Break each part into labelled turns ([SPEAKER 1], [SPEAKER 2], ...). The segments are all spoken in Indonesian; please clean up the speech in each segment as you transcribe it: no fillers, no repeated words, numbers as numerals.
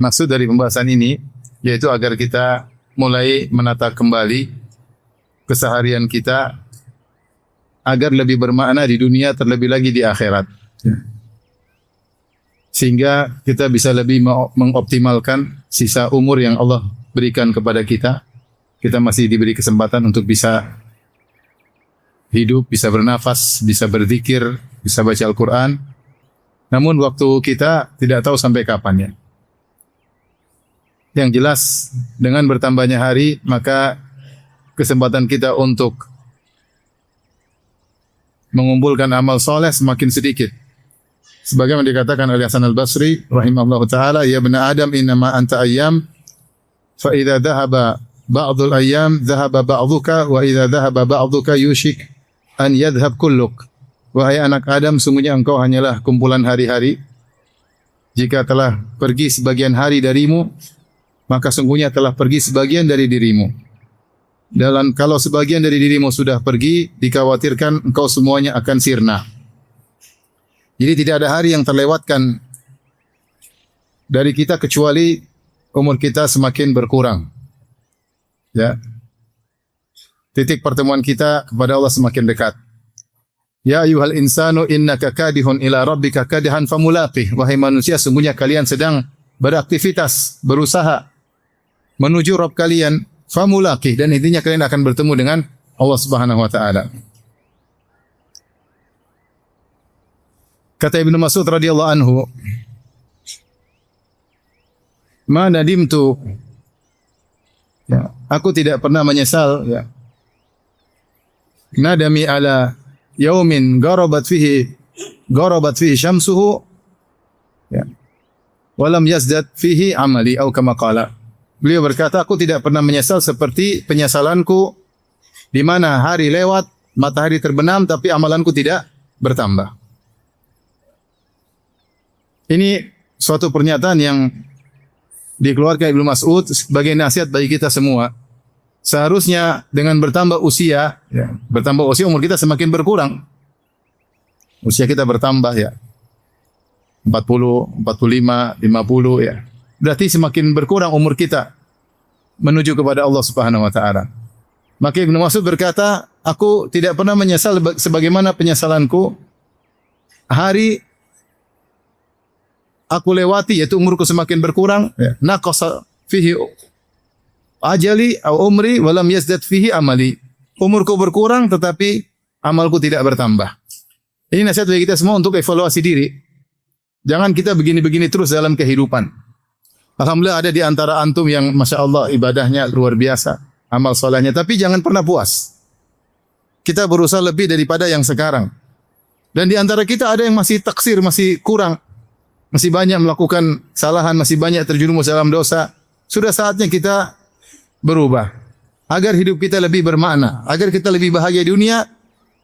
[SPEAKER 1] Maksud dari pembahasan ini yaitu agar kita mulai menata kembali keseharian kita agar lebih bermakna di dunia terlebih lagi di akhirat. Sehingga kita bisa lebih mengoptimalkan sisa umur yang Allah berikan kepada kita. Kita masih diberi kesempatan untuk bisa hidup, bisa bernafas, bisa berzikir, bisa baca Al-Quran. Namun waktu kita tidak tahu sampai kapan ya. Yang jelas dengan bertambahnya hari maka kesempatan kita untuk mengumpulkan amal soleh semakin sedikit. Sebagaimana dikatakan oleh Hasan Al-Basri rahimahullahu taala, ya bani Adam innama anta ayyam fa idza dhahaba ba'dul ayyam dhahaba ba'dhuka wa idza dhahaba ba'dhuka yushik an yadhhab kulluk. Wahai anak Adam, sungguhnya engkau hanyalah kumpulan hari-hari. Jika telah pergi sebagian hari darimu, maka sungguhnya telah pergi sebagian dari dirimu. Dan kalau sebagian dari dirimu sudah pergi, dikhawatirkan engkau semuanya akan sirna. Jadi tidak ada hari yang terlewatkan dari kita kecuali umur kita semakin berkurang. Ya. Titik pertemuan kita kepada Allah semakin dekat. Ya ayyuhal insanu innaka kadihun ila rabbika kadihan famulaqih. Wahai manusia, sungguhnya kalian sedang beraktivitas, berusaha menuju Rabb kalian, famulaqih, dan intinya kalian akan bertemu dengan Allah Subhanahu wa taala. Kata Ibnu Mas'ud radhiyallahu anhu, "Ma nadimtu," ya, aku tidak pernah menyesal, ya. Nadami ala yaumin gharabat fihi syamsuhu, ya. Walam yazdad fihi amali atau kama qala. Beliau berkata, aku tidak pernah menyesal seperti penyesalanku di mana hari lewat, matahari terbenam tapi amalanku tidak bertambah. Ini suatu pernyataan yang dikeluarkan Ibnu Mas'ud sebagai nasihat bagi kita semua. Seharusnya dengan bertambah usia, ya, bertambah usia umur kita semakin berkurang. Usia kita bertambah ya. 40, 45, 50 ya. Berarti semakin berkurang umur kita menuju kepada Allah Subhanahu wa taala. Maka Ibnu Mas'ud berkata, aku tidak pernah menyesal sebagaimana penyesalanku hari aku lewati, yaitu umurku semakin berkurang, ya. Naqasa fihi ajali atau umri walam yazdad fihi amali. Umurku berkurang tetapi amalku tidak bertambah. Ini nasihat bagi kita semua untuk evaluasi diri. Jangan kita begini-begini terus dalam kehidupan. Alhamdulillah ada di antara antum yang Masya Allah ibadahnya luar biasa, amal solehnya, tapi jangan pernah puas. Kita berusaha lebih daripada yang sekarang. Dan di antara kita ada yang masih taksir, masih kurang. Masih banyak melakukan kesalahan, masih banyak terjerumus dalam dosa. Sudah saatnya kita berubah. Agar hidup kita lebih bermakna. Agar kita lebih bahagia di dunia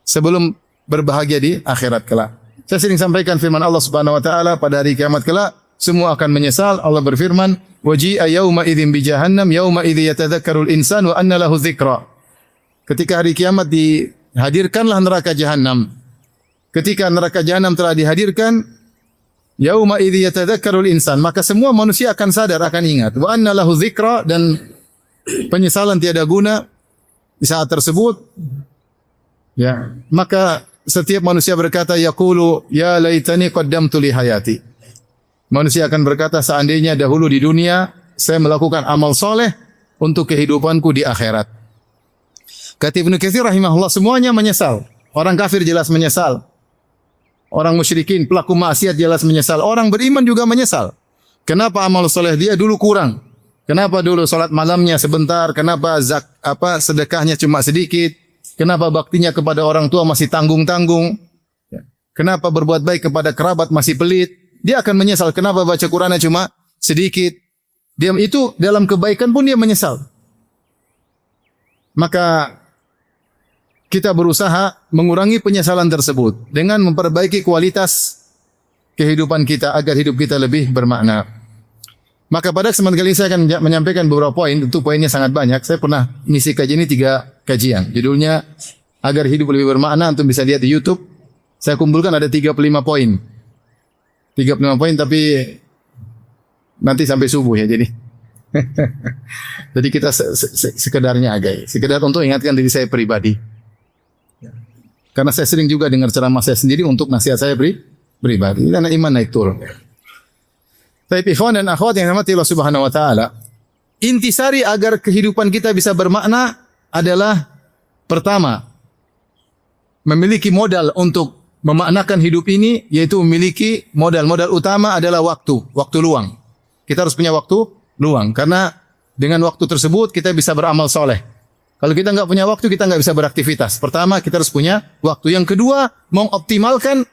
[SPEAKER 1] sebelum berbahagia di akhirat kelak. Saya sering sampaikan firman Allah Subhanahu wa taala pada hari kiamat kelak, semua akan menyesal. Allah berfirman, "Waji'a yauma idzin bi jahannam yauma idzi yatadzakkarul insanu wa anna lahu dzikra." Ketika hari kiamat dihadirkanlah neraka jahanam. Ketika neraka jahanam telah dihadirkan, yauma idzi yatadzakkarul insan, maka semua manusia akan sadar, akan ingat. Wa anna lahu dzikra, dan penyesalan tiada guna di saat tersebut. Ya, maka setiap manusia berkata, yaqulu ya laitani qaddamtu li hayati. Manusia akan berkata, seandainya dahulu di dunia saya melakukan amal soleh untuk kehidupanku di akhirat. Kata Ibnu Katsir rahimahullah, semuanya menyesal. Orang kafir jelas menyesal. Orang musyrikin, pelaku maksiat jelas menyesal. Orang beriman juga menyesal. Kenapa amal soleh dia dulu kurang? Kenapa dulu salat malamnya sebentar? Kenapa sedekahnya cuma sedikit? Kenapa baktinya kepada orang tua masih tanggung-tanggung? Kenapa berbuat baik kepada kerabat masih pelit? Dia akan menyesal. Kenapa baca Qur'annya cuma sedikit? Dia itu dalam kebaikan pun dia menyesal. Maka kita berusaha mengurangi penyesalan tersebut dengan memperbaiki kualitas kehidupan kita agar hidup kita lebih bermakna. Maka pada kesempatan kali ini saya akan menyampaikan beberapa poin. Tentu poinnya sangat banyak. Saya pernah mengisi kajian ini 3 kajian. Judulnya agar hidup lebih bermakna. Antum bisa lihat di YouTube. Saya kumpulkan ada 35 poin. 35 poin, tapi nanti sampai subuh ya jadi. Jadi kita sekedarnya aja, sekedar untuk ingatkan diri saya pribadi. Karena saya sering juga dengar ceramah saya sendiri untuk nasihat saya pribadi. Karena iman naik turun. Tapi ikhwan dan akhwat yang dirahmati Allah Subhanahu wa taala, intisari agar kehidupan kita bisa bermakna adalah pertama, memiliki modal untuk memaknakan hidup ini, yaitu memiliki modal utama adalah waktu luang. Kita harus punya waktu luang, karena dengan waktu tersebut kita bisa beramal soleh. Kalau kita nggak punya waktu, kita nggak bisa beraktivitas. Pertama, kita harus punya waktu. Yang kedua, mengoptimalkan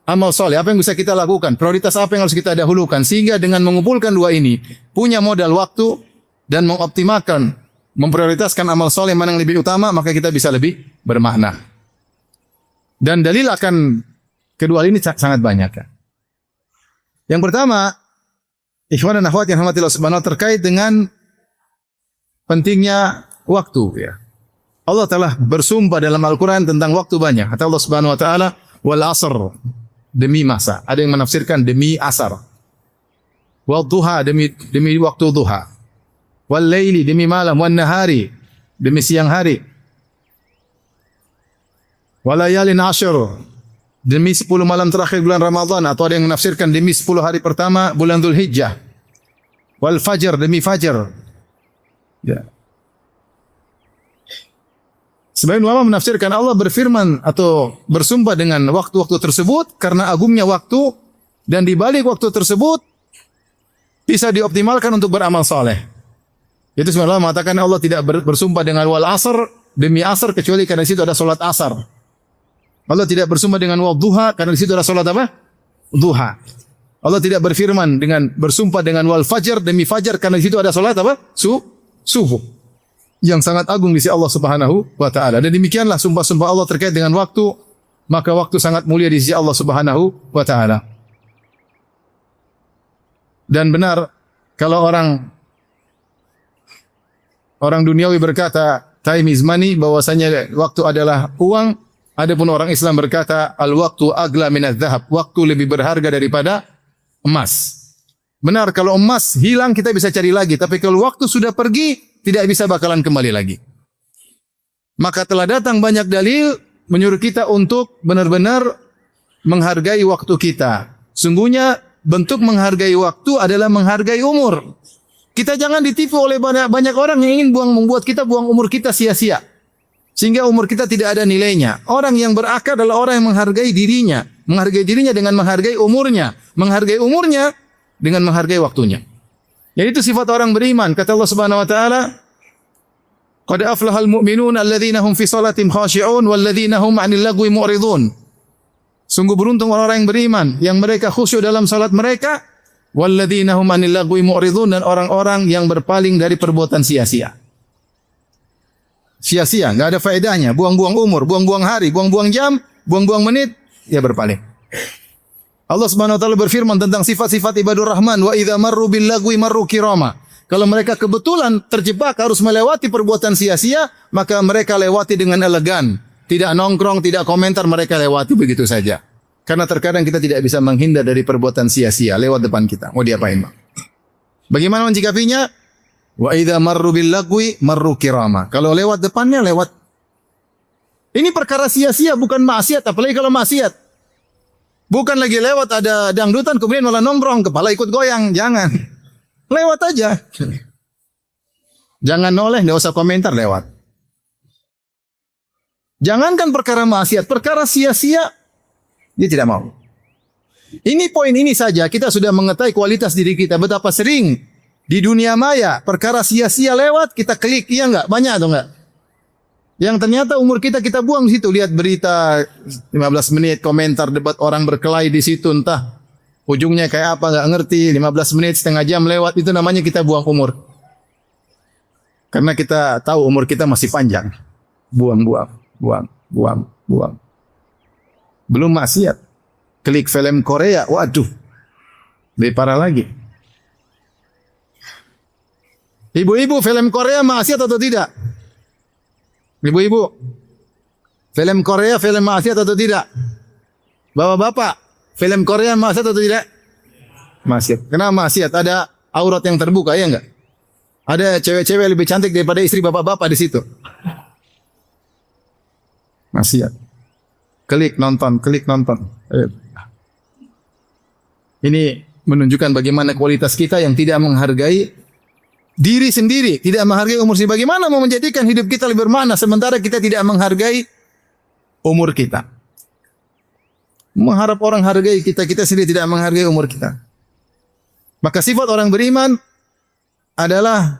[SPEAKER 1] amal soleh. Apa yang bisa kita lakukan? Prioritas apa yang harus kita dahulukan? Sehingga dengan mengumpulkan dua ini, punya modal waktu dan mengoptimalkan, memprioritaskan amal soleh mana yang lebih utama, maka kita bisa lebih bermakna. Dan dalil akan kedua ini sangat banyak. Yang pertama, ikhwan dan akhwat yang dirahmati Allah Subhanahu wa taala, terkait dengan pentingnya waktu ya. Allah telah bersumpah dalam Al-Qur'an tentang waktu banyak. Kata Allah Subhanahu wa taala, "Wal 'asr," demi masa. Ada yang menafsirkan demi asar. Wal duha, demi waktu duha. Wal laili, demi malam. Wan nahari, demi siang hari. Wal layalin 'ashr, demi 10 malam terakhir bulan Ramadan, atau ada yang menafsirkan demi 10 hari pertama bulan Dzulhijjah. Wal fajr, demi fajar. Ya. Sebagian ulama menafsirkan Allah berfirman atau bersumpah dengan waktu-waktu tersebut karena agungnya waktu, dan di balik waktu tersebut bisa dioptimalkan untuk beramal soleh. Itu sebagian ulama mengatakan Allah tidak bersumpah dengan wal asr, demi asar, kecuali karena di situ ada salat asar. Allah tidak bersumpah dengan wal duha karena di situ ada salat apa? Duha. Allah tidak bersumpah dengan wal fajar, demi fajar, karena di situ ada salat apa? Subuh. Yang sangat agung di sisi Allah Subhanahu wa taala. Dan demikianlah sumpah-sumpah Allah terkait dengan waktu, maka waktu sangat mulia di sisi Allah Subhanahu wa taala. Dan benar kalau orang duniawi berkata time is money, bahwasanya waktu adalah uang, adapun orang Islam berkata al-waqtu agla minadz dzahab, waktu lebih berharga daripada emas. Benar, kalau emas hilang kita bisa cari lagi, tapi kalau waktu sudah pergi tidak bisa bakalan kembali lagi. Maka telah datang banyak dalil menyuruh kita untuk benar-benar menghargai waktu kita. Sungguhnya bentuk menghargai waktu adalah menghargai umur. Kita jangan ditipu oleh banyak orang yang ingin membuat kita buang umur kita sia-sia, sehingga umur kita tidak ada nilainya. Orang yang berakal adalah orang yang menghargai dirinya dengan menghargai umurnya, dengan menghargai waktunya. Jadi itu sifat orang beriman. Kata Allah Subhanahu wa taala, "Qad aflahal mu'minun alladzina hum fi shalatihim khashi'un walladzina hum 'anil lagwi mu'ridun." Sungguh beruntung orang-orang yang beriman yang mereka khusyuk dalam salat mereka, walladzina hum 'anil lagwi mu'ridun, dan orang-orang yang berpaling dari perbuatan sia-sia. Sia-sia, enggak ada faedahnya, buang-buang umur, buang-buang hari, buang-buang jam, buang-buang menit, ya berpaling. Allah Subhanahu wa taala berfirman tentang sifat-sifat ibadur rahman, wa idza marru bil lagwi marru kirama. Kalau mereka kebetulan terjebak harus melewati perbuatan sia-sia, maka mereka lewati dengan elegan, tidak nongkrong, tidak komentar, mereka lewati begitu saja. Karena terkadang kita tidak bisa menghindar dari perbuatan sia-sia lewat depan kita. Mau diapain, Bang? Bagaimana mencikapinya? Wa idza marru bil lagwi marru kirama. Kalau lewat depannya lewat. Ini perkara sia-sia, bukan maksiat, apalagi kalau maksiat. Bukan lagi lewat ada dangdutan kemudian malah nongkrong, kepala ikut goyang, jangan. Lewat aja. Jangan noleh, enggak usah komentar, lewat. Jangankan perkara maksiat, perkara sia-sia dia tidak mau. Ini poin ini saja kita sudah mengetahui kualitas diri kita, betapa sering di dunia maya perkara sia-sia lewat kita klik, iya enggak? Banyak atau enggak? Yang ternyata umur kita buang di situ. Lihat berita 15 menit komentar debat orang berkelahi di situ, entah ujungnya kayak apa enggak ngerti. 15 menit, setengah jam lewat, itu namanya kita buang umur. Karena kita tahu umur kita masih panjang. Buang. Belum maksiat. Klik film Korea, waduh. Lebih parah lagi. Ibu-ibu, film Korea maksiat atau tidak? Ibu-ibu, film Korea, film maksiat atau tidak? Bapak-bapak, film Korea maksiat atau tidak? Maksiat. Kenapa maksiat? Ada aurat yang terbuka, ya enggak? Ada cewek-cewek lebih cantik daripada istri bapak-bapak di situ. Maksiat. Klik nonton. Ini menunjukkan bagaimana kualitas kita yang tidak menghargai diri sendiri, tidak menghargai umur sendiri. Bagaimana mau menjadikan hidup kita lebih bermakna sementara kita tidak menghargai umur kita. Mengharap orang hargai kita, kita sendiri tidak menghargai umur kita. Maka sifat orang beriman adalah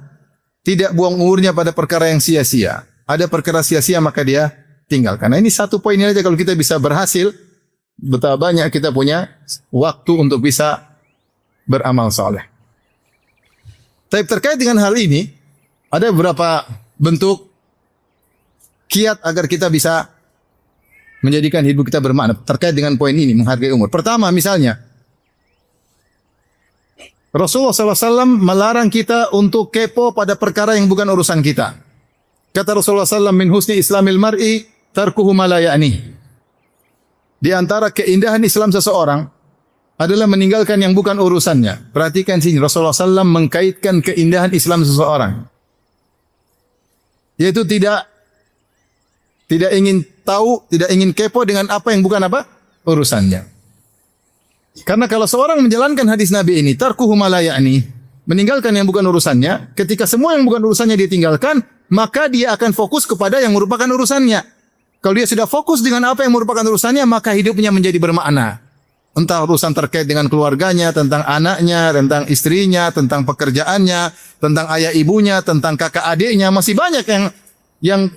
[SPEAKER 1] tidak buang umurnya pada perkara yang sia-sia. Ada perkara sia-sia maka dia tinggalkan. Nah, ini satu poin aja, kalau kita bisa berhasil, betapa banyak kita punya waktu untuk bisa beramal soleh. Tapi terkait dengan hal ini, ada beberapa bentuk kiat agar kita bisa menjadikan hidup kita bermakna terkait dengan poin ini, menghargai umur. Pertama, misalnya, Rasulullah SAW melarang kita untuk kepo pada perkara yang bukan urusan kita. Kata Rasulullah SAW, min husni islamil mar'i tarkuhu ma la ya'ni. Di antara keindahan Islam seseorang adalah meninggalkan yang bukan urusannya. Perhatikan sini, Rasulullah SAW mengkaitkan keindahan Islam seseorang, yaitu tidak ingin tahu, tidak ingin kepo dengan apa yang bukan apa urusannya. Karena kalau seorang menjalankan hadis Nabi ini, tarkuhu ma la ya'ni, meninggalkan yang bukan urusannya, ketika semua yang bukan urusannya ditinggalkan, maka dia akan fokus kepada yang merupakan urusannya. Kalau dia sudah fokus dengan apa yang merupakan urusannya, maka hidupnya menjadi bermakna. Entah urusan terkait dengan keluarganya, tentang anaknya, tentang istrinya, tentang pekerjaannya, tentang ayah ibunya, tentang kakak adiknya, masih banyak yang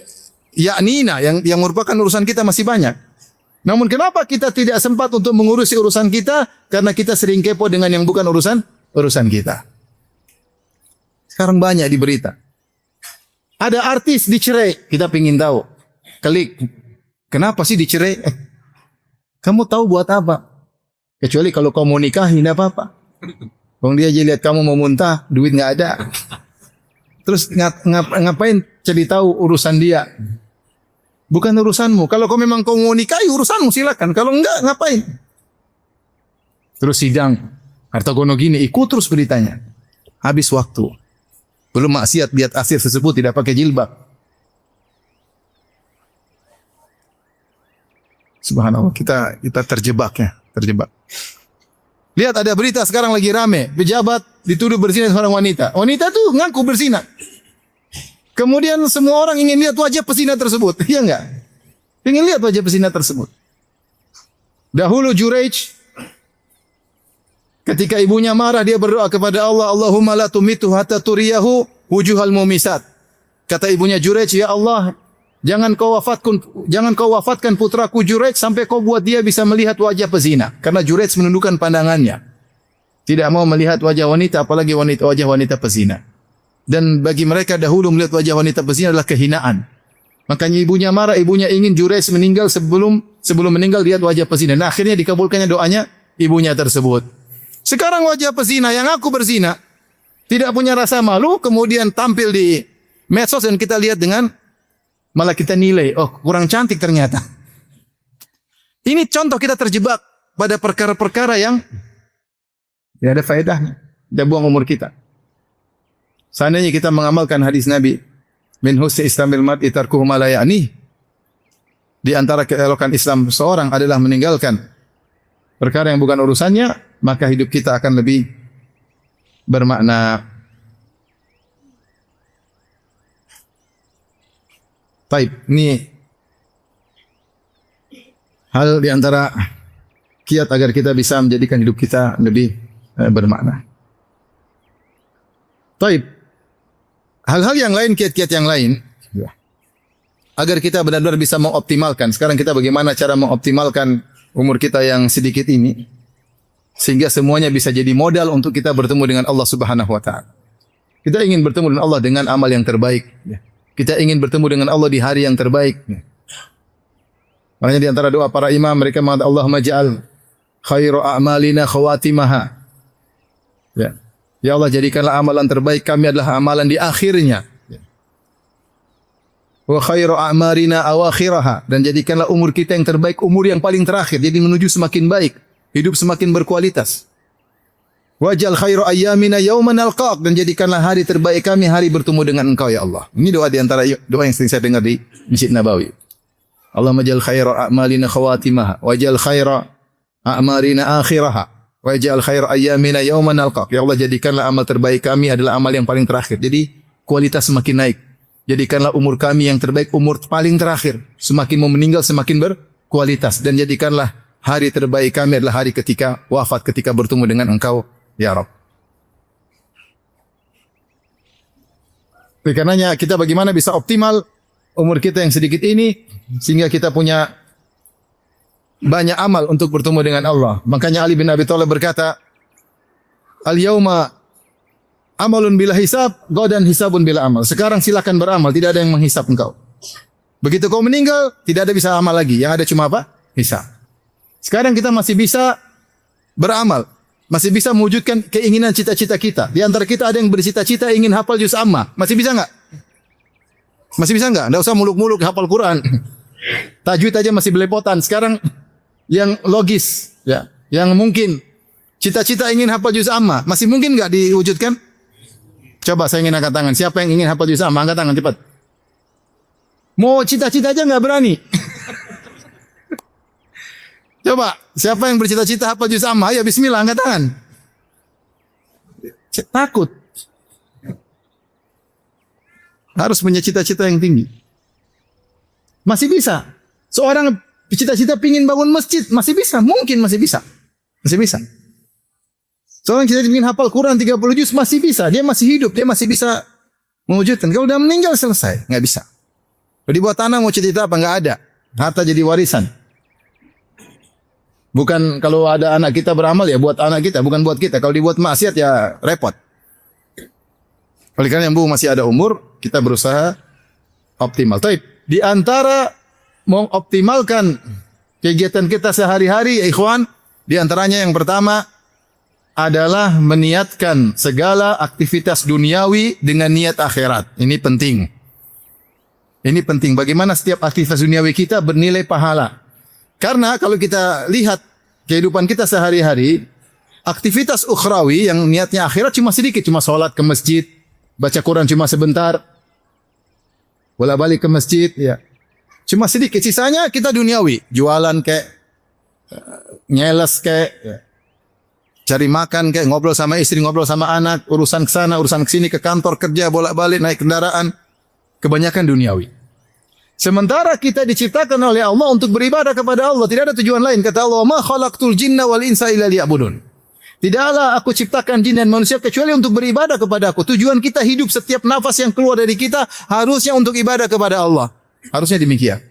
[SPEAKER 1] yaknina, yang merupakan urusan kita masih banyak. Namun kenapa kita tidak sempat untuk mengurusi urusan kita? Karena kita sering kepo dengan yang bukan urusan kita. Sekarang banyak di berita. Ada artis dicerai, kita pingin tahu. Klik. Kenapa sih dicerai? Kamu tahu buat apa? Kecuali kalau kau mau nikahi, tidak apa-apa. Kalau dia aja lihat kamu mau muntah, duit nggak ada. Terus ngapain cari tahu urusan dia? Bukan urusanmu. Kalau kau memang kau mau nikahi, urusanmu silakan. Kalau enggak, ngapain? Terus sidang harta gono gini, ikut terus beritanya. Habis waktu. Belum maksiat, lihat asir tersebut tidak pakai jilbab. Subhanallah, kita terjebak ya, terjebak. Lihat ada berita sekarang lagi rame, pejabat dituduh berzina seorang wanita. Wanita tuh ngaku berzina. Kemudian semua orang ingin lihat wajah pezina tersebut. Iya enggak? Ingin lihat wajah pezina tersebut. Dahulu Juraij, ketika ibunya marah, dia berdoa kepada Allah, Allahumma la tumitu hatta turiyahu wujuhal mumisat. Kata ibunya Juraij, ya Allah, jangan kau wafatkan putraku Juraij sampai kau buat dia bisa melihat wajah pezina. Karena Juraij menundukkan pandangannya. Tidak mau melihat wajah wanita, apalagi wajah wanita pezina. Dan bagi mereka dahulu melihat wajah wanita pezina adalah kehinaan. Makanya ibunya marah, ibunya ingin Juraij meninggal sebelum meninggal lihat wajah pezina. Nah, akhirnya dikabulkannya doanya ibunya tersebut. Sekarang wajah pezina yang aku berzina tidak punya rasa malu, kemudian tampil di medsos dan kita lihat dengan malah kita nilai, oh kurang cantik ternyata. Ini contoh kita terjebak pada perkara-perkara yang tidak ada faedahnya, tidak buang umur kita. Seandainya kita mengamalkan hadis Nabi, min husni islamil mar'i tarkuhu ma la ya'ni, di antara keelokan Islam seorang adalah meninggalkan perkara yang bukan urusannya, maka hidup kita akan lebih bermakna. Baik, ini hal di antara kiat agar kita bisa menjadikan hidup kita lebih bermakna. Baik. Hal-hal yang lain, kiat-kiat yang lain, agar kita benar-benar bisa mengoptimalkan. Sekarang kita bagaimana cara mengoptimalkan umur kita yang sedikit ini, sehingga semuanya bisa jadi modal untuk kita bertemu dengan Allah Subhanahu wa Ta'ala. Kita ingin bertemu dengan Allah dengan amal yang terbaik. Kita ingin bertemu dengan Allah di hari yang terbaik. Makanya di antara doa para imam, mereka mengatakan, Allahumma ja'al khairu a'malina khawatimaha. Ya Allah, jadikanlah amalan terbaik kami adalah amalan di akhirnya. Wa khairu a'marina awakhiraha, dan jadikanlah umur kita yang terbaik umur yang paling terakhir. Jadi menuju semakin baik, hidup semakin berkualitas. Waj'al khairu ayyamina yauman nalqaq, dan jadikanlah hari terbaik kami hari bertemu dengan Engkau ya Allah. Ini doa di antara doa yang sering saya dengar di Masjid Nabawi. Allahumma ja'al khairu a'malina khawatimaha waj'al khairu a'marina akhiraha waj'al khairu ayyamina yauman nalqaq. Ya Allah, jadikanlah amal terbaik kami adalah amal yang paling terakhir. Jadi kualitas semakin naik. Jadikanlah umur kami yang terbaik umur paling terakhir. Semakin mau meninggal semakin berkualitas, dan jadikanlah hari terbaik kami adalah hari ketika wafat, ketika bertemu dengan Engkau ya Rabb. Oleh karenanya kita bagaimana bisa optimal umur kita yang sedikit ini sehingga kita punya banyak amal untuk bertemu dengan Allah. Makanya Ali bin Abi Thalib berkata, "Al-yauma amalun bila hisab, ghadan hisabun bila amal." Sekarang silakan beramal, tidak ada yang menghisab engkau. Begitu kau meninggal, tidak ada bisa amal lagi. Yang ada cuma apa? Hisab. Sekarang kita masih bisa beramal, masih bisa mewujudkan keinginan cita-cita kita. Di antara kita ada yang bercita-cita ingin hafal juz amma. Masih bisa enggak? Masih bisa enggak? Enggak usah muluk-muluk hafal Quran. Tajwid aja masih belepotan. Sekarang yang logis, ya, yang mungkin cita-cita ingin hafal juz amma, masih mungkin enggak diwujudkan? Coba saya ingin angkat tangan. Siapa yang ingin hafal juz amma? Angkat tangan cepat. Mau cita-cita aja enggak berani. Coba, siapa yang bercita-cita hafal juz amma? Ya bismillah, angkat tangan. Takut. Harus punya cita-cita yang tinggi. Masih bisa. Seorang cita-cita pingin bangun masjid, masih bisa. Mungkin masih bisa. Masih bisa. Seorang cita-cita pingin hafal Quran 30 juz, masih bisa. Dia masih hidup, dia masih bisa mewujudkan. Kalau udah meninggal selesai, nggak bisa. Kalau dibuat tanah mau cita-cita apa? Nggak ada. Harta jadi warisan. Bukan kalau ada anak kita beramal ya buat anak kita, bukan buat kita. Kalau dibuat maksiat ya repot. Oleh karena yang masih ada umur, kita berusaha optimal. Tapi di antara mengoptimalkan kegiatan kita sehari-hari, ya ikhwan, di antaranya yang pertama adalah meniatkan segala aktivitas duniawi dengan niat akhirat. Ini penting. Ini penting. Bagaimana setiap aktivitas duniawi kita bernilai pahala. Karena kalau kita lihat kehidupan kita sehari-hari, aktivitas ukhrawi yang niatnya akhirat cuma sedikit, cuma sholat ke masjid, baca Quran cuma sebentar, bolak-balik ke masjid, ya. Cuma sedikit, sisanya kita duniawi, jualan kayak, nyeles kayak, ya. Cari makan kayak, ngobrol sama istri, ngobrol sama anak, urusan ke sana, urusan ke sini, ke kantor, kerja, bolak-balik, naik kendaraan, kebanyakan duniawi. Sementara kita diciptakan oleh Allah untuk beribadah kepada Allah. Tidak ada tujuan lain. Kata Allah, "Ma khalaqtul jinna wal insa illa liya'budun." Tidaklah aku ciptakan jin dan manusia kecuali untuk beribadah kepada aku. Tujuan kita hidup, setiap nafas yang keluar dari kita harusnya untuk ibadah kepada Allah. Harusnya demikian.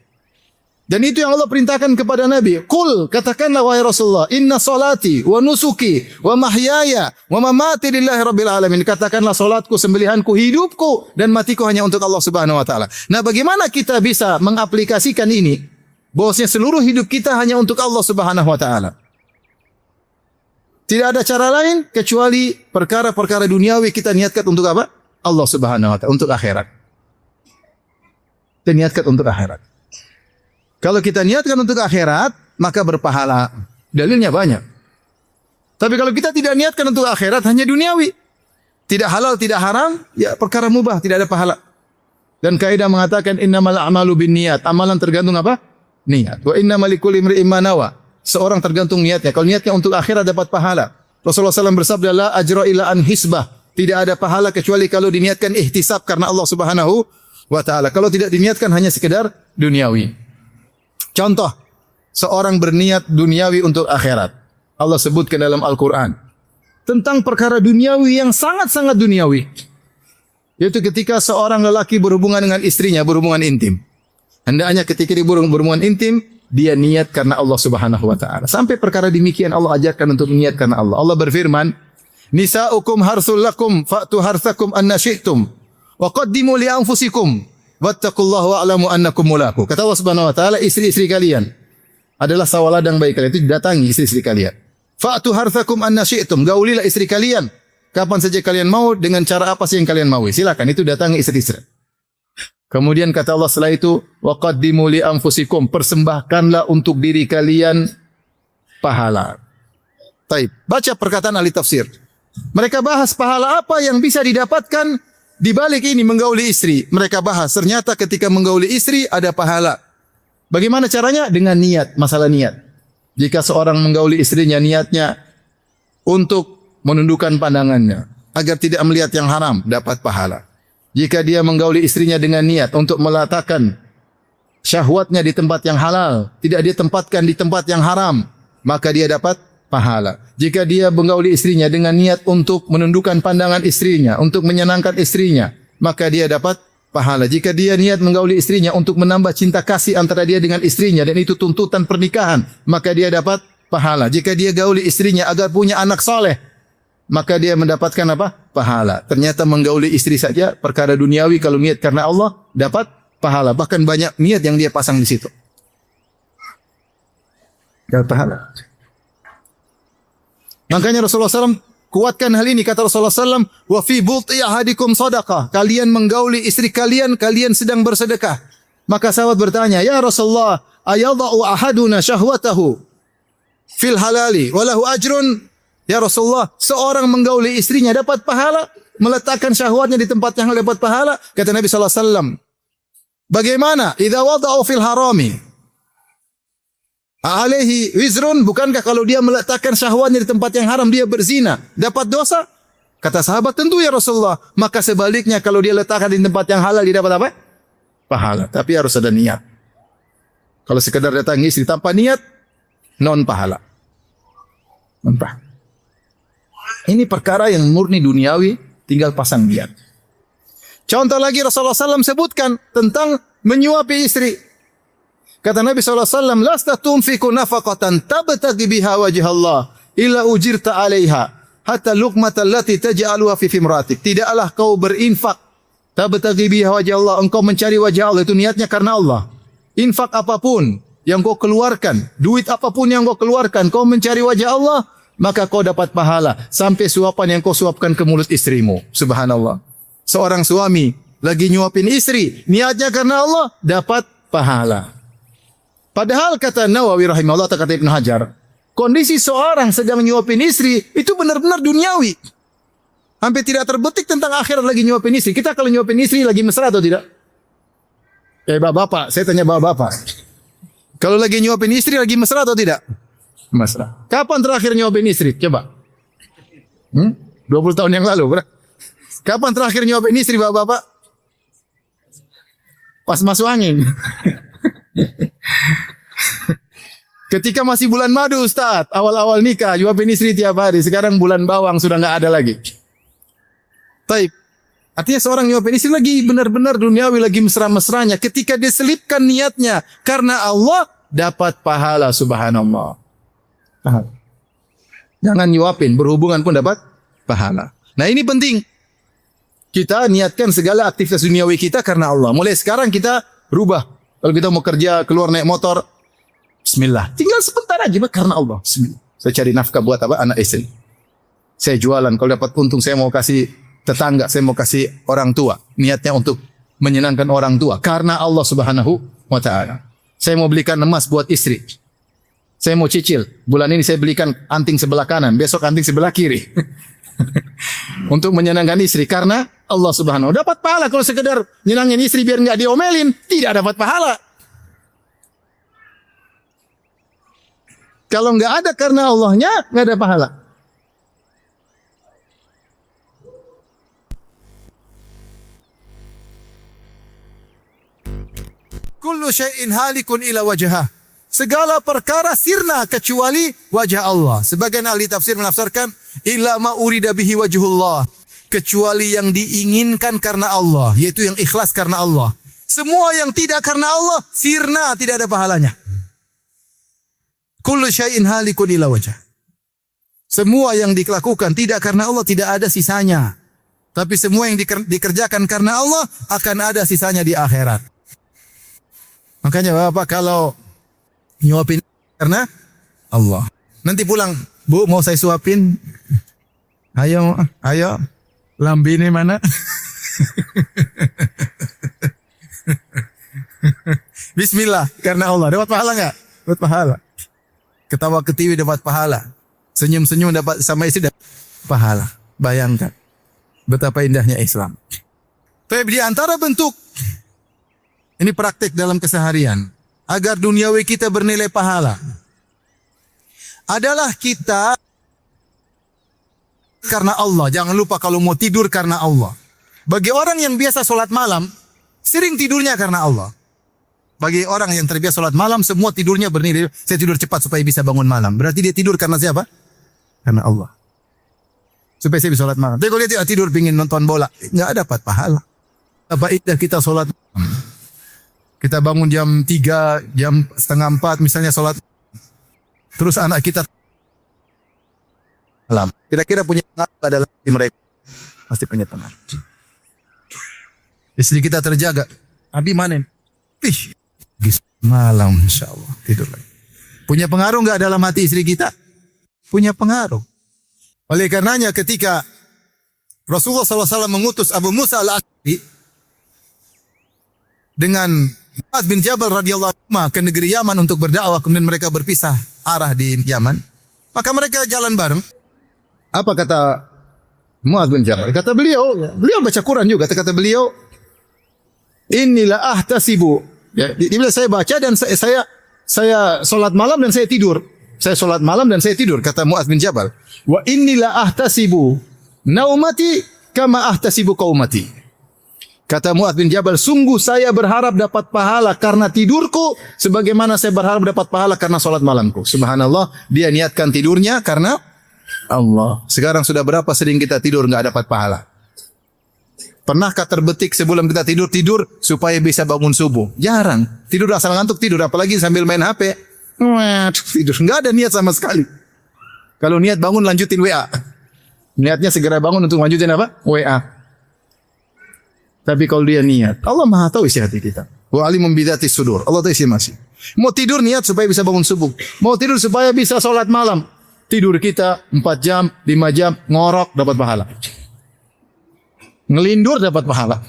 [SPEAKER 1] Dan itu yang Allah perintahkan kepada Nabi. Qul, katakanlah wahai Rasulullah, inna salati wa nusuki wa mahyaya wa mamati lillahi rabbil alamin. Katakanlah salatku, sembelihanku, hidupku dan matiku hanya untuk Allah Subhanahu wa taala. Nah, bagaimana kita bisa mengaplikasikan ini? Bahwasanya seluruh hidup kita hanya untuk Allah Subhanahu wa taala. Tidak ada cara lain kecuali perkara-perkara duniawi kita niatkan untuk apa? Allah Subhanahu wa taala, untuk akhirat. Kita niatkan untuk akhirat. Kalau kita niatkan untuk akhirat, maka berpahala. Dalilnya banyak. Tapi kalau kita tidak niatkan untuk akhirat, hanya duniawi. Tidak halal, tidak haram, ya perkara mubah, tidak ada pahala. Dan kaidah mengatakan innamal a'malu binniyat. Amalan tergantung apa? Niat. Wa innamal likulli imri'in ma nawa. Seorang tergantung niatnya. Kalau niatnya untuk akhirat dapat pahala. Rasulullah SAW bersabda, la ajra illa an hisbah. Tidak ada pahala kecuali kalau diniatkan ihtisab karena Allah Subhanahu wa taala. Kalau tidak diniatkan hanya sekedar duniawi. Contoh, seorang berniat duniawi untuk akhirat. Allah sebutkan dalam Al-Quran tentang perkara duniawi yang sangat-sangat duniawi. Yaitu ketika seorang lelaki berhubungan dengan istrinya, berhubungan intim. Hendaknya ketika dia berhubungan intim, dia niat karena Allah Subhanahu wa taala. Sampai perkara demikian Allah ajarkan untuk niat karena Allah. Allah berfirman, "Nisa'ukum harsul lakum fa'tu harthakum anna syi'tum wa qaddimu li anfusikum." Wattaqullaha wa'lamu annakum mulaku. Kata Allah Subhanahu wa taala, istri-istri kalian adalah sawaladang baik kalian, itu datangi istri-istri kalian. Fa'tu harthakum anna syi'tum, gaulilah istri kalian kapan saja kalian mau dengan cara apa sih yang kalian mau. Silakan, itu datangi istri-istri. Kemudian kata Allah setelah itu, wa qaddimu li anfusikum, persembahkanlah untuk diri kalian pahala. Baik, baca perkataan ahli tafsir. Mereka bahas pahala apa yang bisa didapatkan di balik ini menggauli istri. Mereka bahas ternyata ketika menggauli istri ada pahala. Bagaimana caranya? Dengan niat, masalah niat. Jika seorang menggauli istrinya niatnya untuk menundukkan pandangannya agar tidak melihat yang haram, dapat pahala. Jika dia menggauli istrinya dengan niat untuk meletakkan syahwatnya di tempat yang halal, tidak dia tempatkan di tempat yang haram, maka dia dapat pahala. Jika dia menggauli istrinya dengan niat untuk menundukkan pandangan istrinya, untuk menyenangkan istrinya, maka dia dapat pahala. Jika dia niat menggauli istrinya untuk menambah cinta kasih antara dia dengan istrinya dan itu tuntutan pernikahan, maka dia dapat pahala. Jika dia gauli istrinya agar punya anak soleh, maka dia mendapatkan apa? Pahala. Ternyata menggauli istri saja perkara duniawi, kalau niat karena Allah dapat pahala. Bahkan banyak niat yang dia pasang di situ. Dapat pahala. Makanya Rasulullah SAW kuatkan hal ini. Kata Rasulullah SAW, wa fi buti ahadikum sadaqah. Kalian menggauli istri kalian, kalian sedang bersedekah. Maka sahabat bertanya, ya Rasulullah, ayadha'u ahaduna syahwatahu fil halali walahu ajrun? Ya Rasulullah, seorang menggauli istrinya dapat pahala, meletakkan syahwatnya di tempat yang dapat pahala. Kata Nabi SAW, bagaimana idza wada'u fil harami alaihi wizrun? Bukankah kalau dia meletakkan syahwatnya di tempat yang haram, dia berzina, dapat dosa? Kata sahabat, tentu ya Rasulullah. Maka sebaliknya, kalau dia letakkan di tempat yang halal, dia dapat apa? Pahala. Tapi harus ada niat. Kalau sekedar datang istri tanpa niat, non pahala. Non pahala. Ini perkara yang murni duniawi, tinggal pasang niat. Contoh lagi Rasulullah SAW sebutkan tentang menyuapi istri. Kata Nabi SAW, lasta tunfiku nafaqatan tabtaghi biha wajh Allah illa ujirta 'alaiha hatta luqmata allati taj'aluha fi fimratik. Tidaklah kau berinfak tabtaghi biha wajh Allah, engkau mencari wajah Allah, itu niatnya karena Allah. Infak apapun yang kau keluarkan, duit apapun yang kau keluarkan, kau mencari wajah Allah, maka kau dapat pahala. Sampai suapan yang kau suapkan ke mulut istrimu. Subhanallah. Seorang suami lagi nyuapin istri, niatnya karena Allah, dapat pahala. Padahal kata Nawawi rahimahullah, kata Ibnu Hajar, kondisi seorang sedang nyuapin istri itu benar-benar duniawi. Hampir tidak terbetik tentang akhirat lagi nyuapin istri. Kita kalau nyuapin istri lagi mesra atau tidak? Bapak-bapak, saya tanya bapak-bapak. Kalau lagi nyuapin istri lagi mesra atau tidak? Mesra. Kapan terakhir nyuapin istri? Coba. 20 tahun yang lalu. Kapan terakhir nyuapin istri bapak-bapak? Pas masuk angin. Ketika masih bulan madu Ustaz, awal-awal nikah, nyuapin istri tiap hari. Sekarang bulan bawang sudah nggak ada lagi. Taib. Artinya seorang nyuapin istri lagi benar-benar duniawi, lagi mesra-mesranya. Ketika dia selipkan niatnya karena Allah, dapat pahala, subhanallah. Pahala. Jangan nyuapin, berhubungan pun dapat pahala. Nah ini penting. Kita niatkan segala aktivitas duniawi kita karena Allah. Mulai sekarang kita rubah. Kalau kita mau kerja, keluar naik motor, bismillah. Tinggal sebentar aja karena Allah. Bismillah. Saya cari nafkah buat apa? Anak istri. Saya jualan, kalau dapat untung saya mau kasih tetangga, saya mau kasih orang tua. Niatnya untuk menyenangkan orang tua. Karena Allah subhanahu wa ta'ala. Saya mau belikan emas buat istri. Saya mau cicil. Bulan ini saya belikan anting sebelah kanan, besok anting sebelah kiri. Untuk menyenangkan istri karena Allah subhanahu. Dapat pahala. Kalau sekedar nyenangin istri biar nggak diomelin, tidak dapat pahala. Kalau nggak ada karena Allahnya, nggak ada pahala. Kullu syai'in halikun ila wajhah. Segala perkara sirna kecuali wajah Allah. Sebagian ahli tafsir menafsirkan illa ma urida bihi wajhullah, kecuali yang diinginkan karena Allah, yaitu yang ikhlas karena Allah. Semua yang tidak karena Allah sirna, tidak ada pahalanya. Kullu syai'in halikun ila wajhah. Semua yang dilakukan tidak karena Allah tidak ada sisanya. Tapi semua yang dikerjakan karena Allah akan ada sisanya di akhirat. Makanya Bapak kalau nyuapin karena Allah, nanti pulang, Bu mau saya suapin, ayo lambini mana? Bismillah karena Allah, dapat pahala nggak? Dapat pahala. Ketawa ketiwi dapat pahala, senyum-senyum dapat sama istri dapat pahala. Bayangkan betapa indahnya Islam. Tapi di antara bentuk ini praktik dalam keseharian agar duniawi kita bernilai pahala adalah kita karena Allah. Jangan lupa kalau mau tidur karena Allah. Bagi orang yang biasa sholat malam, sering tidurnya karena Allah. Bagi orang yang terbiasa sholat malam, semua tidurnya bernilai. Saya tidur cepat supaya bisa bangun malam. Berarti dia tidur karena siapa? Karena Allah. Supaya saya bisa sholat malam. Tapi kalau dia tidur pingin nonton bola, nggak dapat pahala. Baiklah kita sholat malam. Kita bangun jam 3, jam setengah 4 misalnya sholat. Terus anak kita malam. Kira-kira punya pengaruh adalah di mereka. Pasti punya pengaruh. Istri kita terjaga. Abi mana? Malam insya Allah tidur lagi. Punya pengaruh nggak dalam hati istri kita? Punya pengaruh. Oleh karenanya ketika Rasulullah SAW mengutus Abu Musa al-Asy'ari dengan Mu'adz bin Jabal radhiyallahu anhu ke negeri Yaman untuk berdakwah, kemudian mereka berpisah arah di Yaman, maka mereka jalan bareng. Apa kata Mu'adz bin Jabal? Kata beliau baca Quran juga. Kata beliau, "Inilah ahtasibu." Ya, bila saya baca dan saya salat malam dan saya tidur. Saya salat malam dan saya tidur, kata Mu'adz bin Jabal. Wa inilah ahtasibu naumati kama ahtasibu qaumati. Kata Mu'adz bin Jabal, sungguh saya berharap dapat pahala karena tidurku sebagaimana saya berharap dapat pahala karena salat malamku. Subhanallah, dia niatkan tidurnya karena Allah. Sekarang sudah berapa sering kita tidur enggak dapat pahala? Pernahkah terbetik sebelum kita tidur supaya bisa bangun subuh? Jarang. Tidur asal ngantuk tidur, apalagi sambil main HP. Tidur. Enggak ada niat sama sekali. Kalau niat bangun lanjutin WA. Niatnya segera bangun untuk lanjutin apa? WA. Tapi kalau dia niat, Allah Maha tahu isi hati kita. Wa alimun bidzati sudur. Allah tahu isi masih. Mau tidur niat supaya bisa bangun subuh. Mau tidur supaya bisa sholat malam. Tidur kita 4 jam, 5 jam, ngorok dapat pahala. Ngelindur dapat pahala.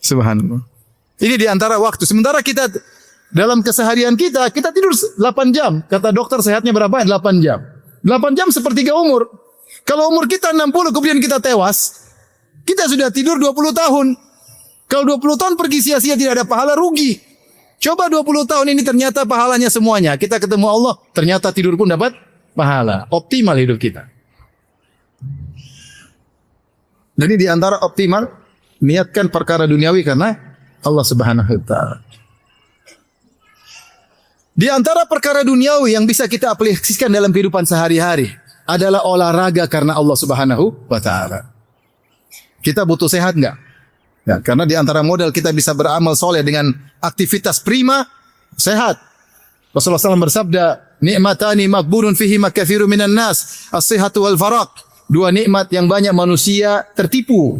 [SPEAKER 1] Subhanallah. Ini di antara waktu. Sementara kita dalam keseharian kita tidur 8 jam. Kata dokter sehatnya berapa? 8 jam. 8 jam sepertiga umur. Kalau umur kita 60 kemudian kita tewas, kita sudah tidur 20 tahun. Kalau 20 tahun pergi sia-sia tidak ada pahala, rugi. Coba 20 tahun ini ternyata pahalanya semuanya. Kita ketemu Allah, ternyata tidur pun dapat pahala. Optimal hidup kita. Jadi di antara optimal, niatkan perkara duniawi karena Allah Subhanahu wa taala. Di antara perkara duniawi yang bisa kita aplikasikan dalam kehidupan sehari-hari adalah olahraga karena Allah Subhanahu wa taala. Kita butuh sehat enggak? Ya, karena di antara modal kita bisa beramal soleh dengan aktivitas prima, sehat. Rasulullah SAW bersabda, "Ni'matani maqbulun fihi katsirun minan nas, as-sihhatu wal faraq." 2 nikmat yang banyak manusia tertipu.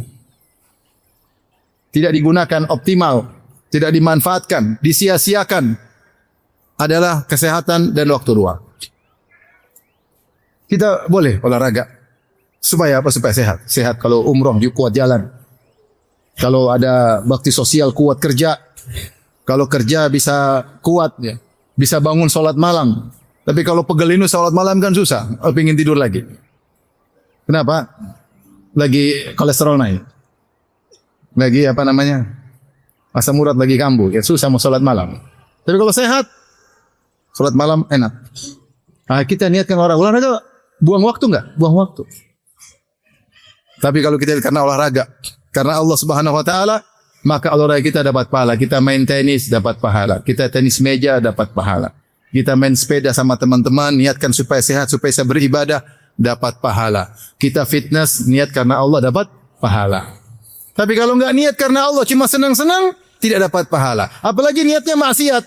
[SPEAKER 1] Tidak digunakan optimal, tidak dimanfaatkan, disia-siakan adalah kesehatan dan waktu luang. Kita boleh olahraga supaya apa? Supaya sehat. Sehat kalau umroh kuat jalan. Kalau ada bakti sosial kuat kerja. Kalau kerja bisa kuat ya. Bisa bangun sholat malam. Tapi kalau pegel ini sholat malam kan susah. Pengen tidur lagi. Kenapa? Lagi kolesterol naik. Lagi apa namanya? Asam urat lagi kambuh. Ya susah mau sholat malam. Tapi kalau sehat, sholat malam enak. Nah, kita niatkan olahraga, buang waktu enggak? Buang waktu. Tapi kalau kita karena olahraga, karena Allah Subhanahu wa taala, maka olahraga kita dapat pahala. Kita main tenis dapat pahala. Kita tenis meja dapat pahala. Kita main sepeda sama teman-teman, niatkan supaya sehat, supaya bisa beribadah, dapat pahala. Kita fitness, niat karena Allah dapat pahala. Tapi kalau enggak niat karena Allah, cuma senang-senang, tidak dapat pahala. Apalagi niatnya maksiat.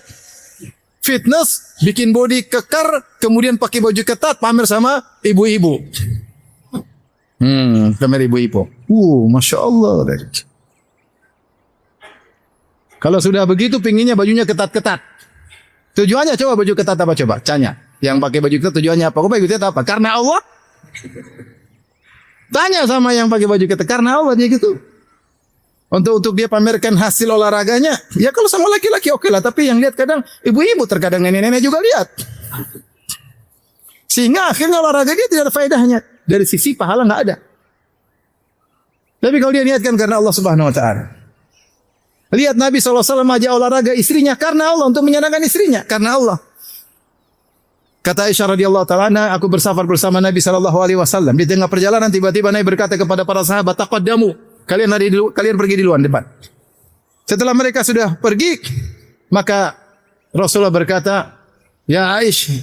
[SPEAKER 1] Fitness, bikin body kekar, kemudian pakai baju ketat, pamer sama ibu-ibu. Pamer ibu-ibu. Masya Allah. Kalau sudah begitu, pinginnya bajunya ketat-ketat. Tujuannya coba baju ketat apa coba? Tanya. Yang pakai baju ketat tujuannya apa? Kok baju ketat apa? Karena Allah? Tanya sama yang pakai baju ketat. Karena Allah dia gitu. Untuk dia pamerkan hasil olahraganya. Ya kalau sama laki-laki oke lah. Tapi yang lihat kadang ibu-ibu, terkadang nenek-nenek juga lihat. Sehingga akhirnya olahraga dia tidak ada faedahnya. dari sisi pahala nggak ada. Tapi kalau dia niatkan karena Allah Subhanahu wa taala. Lihat Nabi SAW aja olahraga istrinya karena Allah, untuk menyenangkan istrinya karena Allah. Kata Aisyah radhiyallahu taala anha, aku bersafar bersama Nabi sallallahu alaihi wasallam. Di tengah perjalanan tiba-tiba Nabi berkata kepada para sahabat, "Taqaddamu, kalian pergi di luar depan." Setelah mereka sudah pergi, maka Rasulullah berkata, "Ya Aisyah,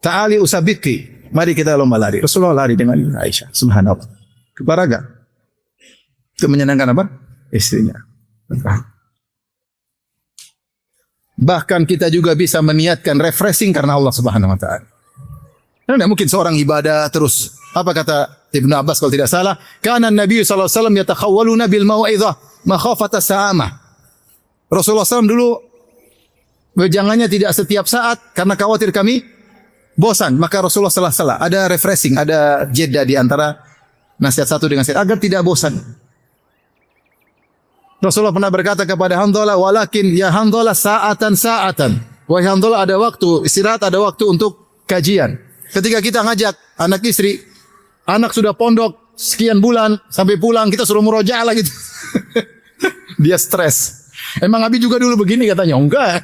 [SPEAKER 1] ta'ali usabiki." Mari kita lomba lari. Rasulullah lari dengan Aisyah. Subhanallah. Olahraga. Itu menyenangkan apa? Istrinya. Bahkan kita juga bisa meniatkan refreshing karena Allah Subhanahu wa taala. Karena tidak mungkin seorang ibadah terus. Apa kata Ibnu Abbas kalau tidak salah? Kana Nabi sallallahu alaihi wasallam yatakhawwaluna bil mau'izah makhafata sa'amah. Rasulullah SAW dulu wejangannya tidak setiap saat karena khawatir kami bosan. Maka Rasulullah sallallahu ada refreshing, ada jeda di antara nasihat satu dengan nasihat agar tidak bosan. Rasulullah pernah berkata kepada Hanzalah, "Walakin ya Hanzalah sa'atan. Wahai Hanzalah, ada waktu istirahat, ada waktu untuk kajian. Ketika kita ngajak anak istri, anak sudah pondok sekian bulan sampai pulang kita suruh murojaah lagi. Dia stres. Emang Abi juga dulu begini katanya? Enggak.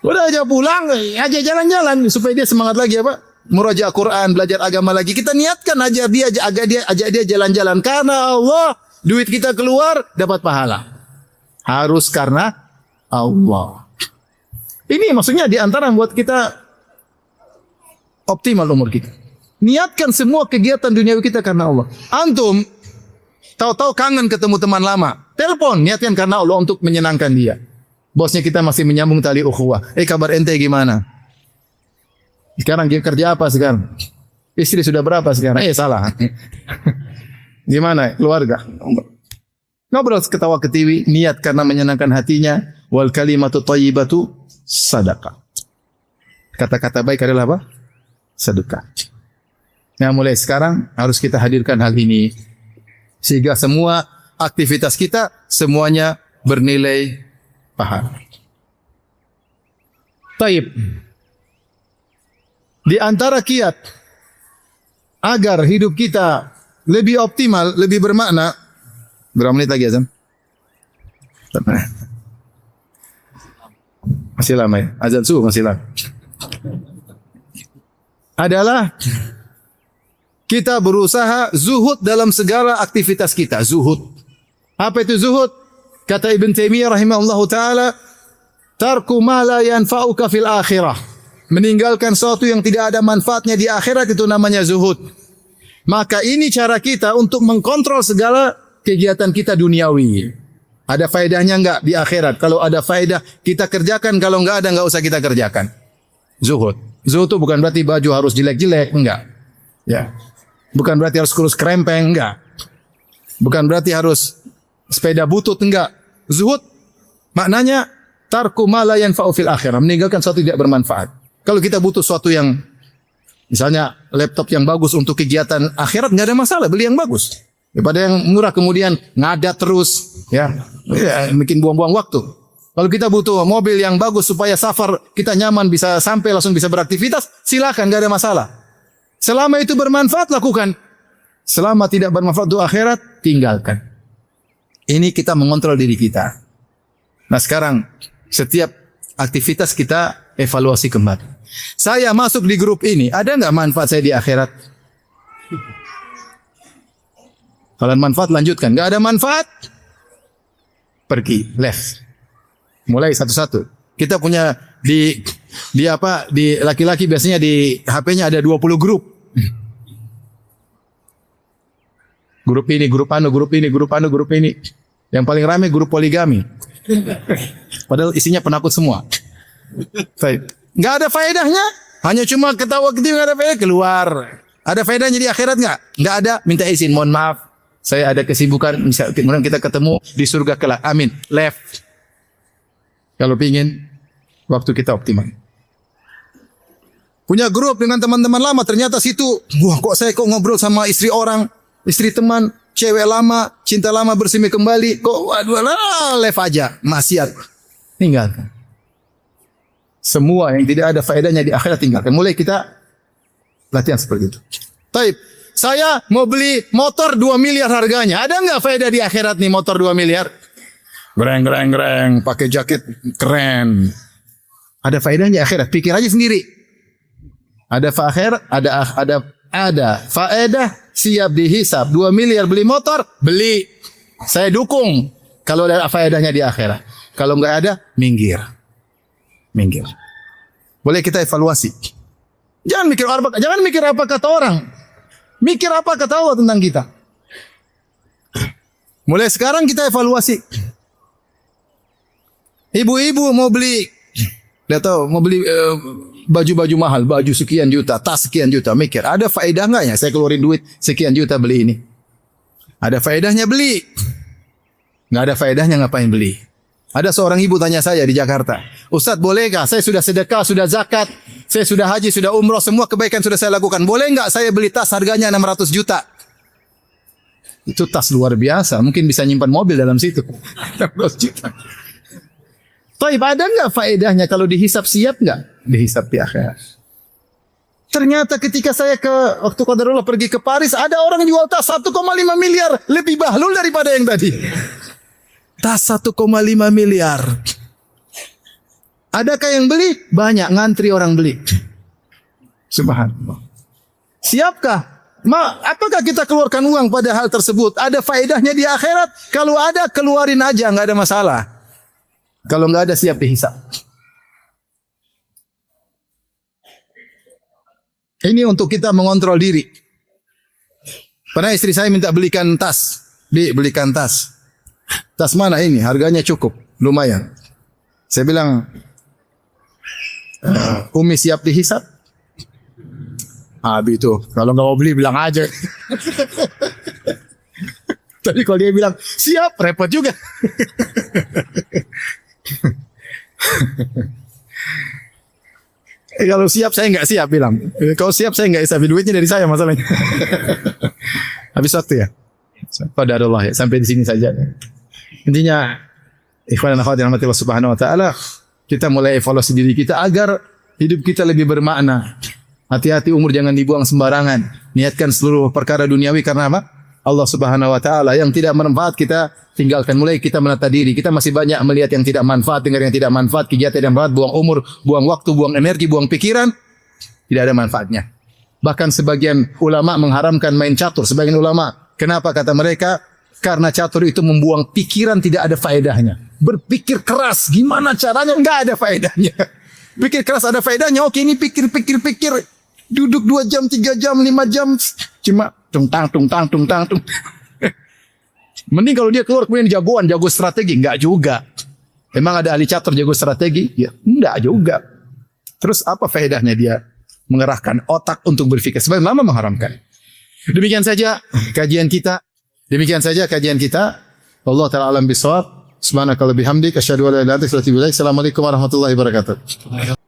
[SPEAKER 1] Udah aja pulang, aja jalan-jalan supaya dia semangat lagi apa? Murojaah Quran, belajar agama lagi. Kita niatkan aja ajak dia jalan-jalan karena Allah. Duit kita keluar, dapat pahala. Harus karena Allah. Ini maksudnya di antara buat kita optimal umur kita. Niatkan semua kegiatan duniawi kita karena Allah. Antum, tahu-tahu kangen ketemu teman lama. Telepon, niatkan karena Allah untuk menyenangkan dia. Bosnya kita masih menyambung tali ukhuwah. Kabar ente gimana? Sekarang kerja apa sekarang? Istri sudah berapa sekarang? Salah. Gimana keluarga? Ngobrol ketawa ketiwi, niat karena menyenangkan hatinya. Wal kalimatu thayyibatu sadaqah. Kata-kata baik adalah apa? Sedekah. Nah, mulai sekarang harus kita hadirkan hal ini sehingga semua aktivitas kita semuanya bernilai pahala. Taib. Di antara kiat agar hidup kita lebih optimal, lebih bermakna. Berapa menit lagi azan? Masih lama ya? Azan subuh masih lama. Adalah kita berusaha zuhud dalam segala aktivitas kita. Zuhud. Apa itu zuhud? Kata Ibn Taimiyah rahimahullahu ta'ala, tarku ma la yanfa'uka fil akhirah. Meninggalkan sesuatu yang tidak ada manfaatnya di akhirat, itu namanya zuhud. Maka ini cara kita untuk mengkontrol segala kegiatan kita duniawi. Ada faedahnya enggak di akhirat? Kalau ada faedah, kita kerjakan. Kalau enggak ada, enggak usah kita kerjakan. Zuhud. Zuhud itu bukan berarti baju harus jelek-jelek, enggak. Ya. Bukan berarti harus kurus krempeng, enggak. Bukan berarti harus sepeda butut, enggak. Zuhud maknanya tarku ma la yanfa'u fil akhirah, meninggalkan sesuatu tidak bermanfaat. Kalau kita butuh sesuatu yang misalnya laptop yang bagus untuk kegiatan akhirat, nggak ada masalah, beli yang bagus. Daripada yang murah kemudian ngadat terus, ya bikin buang-buang waktu. Kalau kita butuh mobil yang bagus supaya safar kita nyaman, bisa sampai langsung bisa beraktivitas, silakan, nggak ada masalah. Selama itu bermanfaat, lakukan. Selama tidak bermanfaat untuk akhirat, tinggalkan. Ini kita mengontrol diri kita. Nah sekarang, setiap aktivitas kita evaluasi kembali. Saya masuk di grup ini, ada nggak manfaat saya di akhirat? Kalau manfaat lanjutkan, nggak ada manfaat, pergi, left. Mulai satu-satu. Kita punya di laki-laki biasanya di HP-nya ada 20 grup. Grup ini, grup anu, grup ini, grup anu, grup ini. Yang paling ramai grup poligami. Padahal isinya penakut semua. Nggak ada faedahnya, hanya cuma ketawa ketiwi, nggak ada faedah, keluar. Ada faedahnya di akhirat nggak? Nggak ada, minta izin, mohon maaf, saya ada kesibukan, kemudian kita ketemu di surga kelak, amin, left. Kalau pingin waktu kita optimal. Punya grup dengan teman-teman lama, ternyata situ, wah kok saya ngobrol sama istri orang, istri teman, cewek lama, cinta lama bersemi kembali, kok waduh, left aja, maksiat, tinggalkan. Semua yang tidak ada faedahnya di akhirat tinggalkan. Mulai kita latihan seperti itu. Taib. Saya mau beli motor 2 miliar harganya. Ada nggak faedah di akhirat nih motor 2 miliar? Greng, pakai jaket keren. Ada faedahnya akhirat. Pikir aja sendiri. Ada faedah siap dihisab. 2 miliar beli motor, beli. Saya dukung kalau ada faedahnya di akhirat. Kalau nggak ada, minggir. Boleh kita evaluasi. Jangan mikir apa kata orang. Mikir apa kata Allah tentang kita. Mulai sekarang kita evaluasi. Ibu-ibu mau beli, baju-baju mahal, baju sekian juta, tas sekian juta. Mikir, ada faedah nggak ya? Saya keluarin duit sekian juta beli ini. Ada faedahnya beli. Nggak ada faedahnya ngapain beli? Ada seorang ibu tanya saya di Jakarta, Ustadz bolehkah saya sudah sedekah, sudah zakat, saya sudah haji, sudah umroh, semua kebaikan sudah saya lakukan. Boleh nggak saya beli tas harganya 600 juta? Itu tas luar biasa, mungkin bisa nyimpan mobil dalam situ. 600 juta. Taib, ada nggak faedahnya kalau dihisap, siap nggak dihisap di akhirat? Ternyata ketika saya waktu qadarullah pergi ke Paris, ada orang jual tas 1,5 miliar, lebih bahlul daripada yang tadi. Tas 1,5 miliar. Adakah yang beli? Banyak, ngantri orang beli. Subhanallah. Siapkah? Apakah kita keluarkan uang pada hal tersebut? Ada faedahnya di akhirat? Kalau ada, keluarin aja, nggak ada masalah. Kalau nggak ada, siap dihisap. Ini untuk kita mengontrol diri. Pernah istri saya minta belikan tas. Belikan tas. Tas mana ini? Harganya cukup, lumayan. Saya bilang, Umi siap dihisap? Abi itu, kalau nggak mau beli bilang aja. Tapi kalau dia bilang siap, repot juga. Kalau siap saya nggak siap bilang. Kalau siap saya nggak siap, duitnya dari saya masalahnya. Habis waktu ya. Qadarullah ya. Sampai di sini saja. Intinya, ikhwan dan akhwat yang dirahmati Allah Subhanahu wa taala, kita mulai evaluasi diri kita agar hidup kita lebih bermakna. Hati-hati umur jangan dibuang sembarangan. Niatkan seluruh perkara duniawi karena apa? Allah Subhanahu wa taala. Yang tidak bermanfaat kita tinggalkan. Mulai kita menata diri. Kita masih banyak melihat yang tidak manfaat, dengar yang tidak manfaat, kegiatan yang manfaat, buang umur, buang waktu, buang energi, buang pikiran. Tidak ada manfaatnya. Bahkan sebagian ulama mengharamkan main catur. Sebagian ulama, kenapa kata mereka? Karena catur itu membuang pikiran, tidak ada faedahnya. Berpikir keras, gimana caranya? Enggak ada faedahnya. Pikir keras ada faedahnya. Oke, ini pikir. Duduk 2 jam, 3 jam, 5 jam. Cuma tung-tang. Mending kalau dia keluar kemudian jago strategi. Enggak juga. Emang ada ahli catur jago strategi? Ya, enggak juga. Terus apa faedahnya dia mengerahkan otak untuk berpikir? Sebagian ulama mengharamkan. Demikian saja kajian kita. Allah ta'ala alam bisawab. Subhanakallahumma bihamdik asyhadu an la ilaha illa anta astaghfiruka wa atubu ilaik. Assalamualaikum warahmatullahi wabarakatuh.